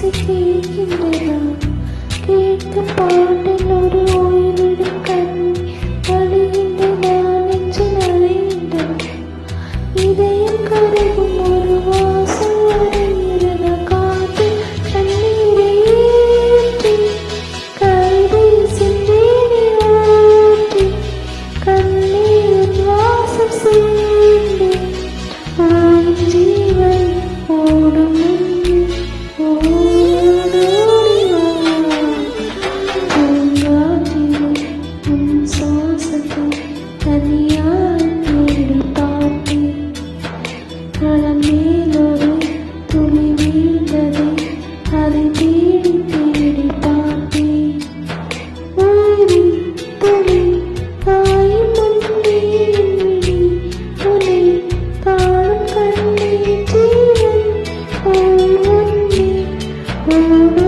ஓசை கேட்கின்றதா? கேட்கும் பாட்டில் ஒரு ஓய்விடும் கண்ணி வழிகின்றதா? நெஞ்சில் அலைகின்றதா? இதயம் கருகும் ஒரு வாசம் வருகிறதா? காற்றில் தண்ணீரை ஏற்றி கவிதை சிந்தேனி ஊற்றி கண்ணீரின் வாசம் சேர்ந்து ஆயின் ஜீவன் ஓடும் தனியாய் தேடி பார்த்தேன். களம் மேலொரு துளி வீழ்ந்ததை அதை தேடி தேடி பார்த்தேன். உயிரின் துளி காயும் முன்னே விழி உன்னை காணும் கண்ணே ஜீவன் ஓ முன்னே ஓடும்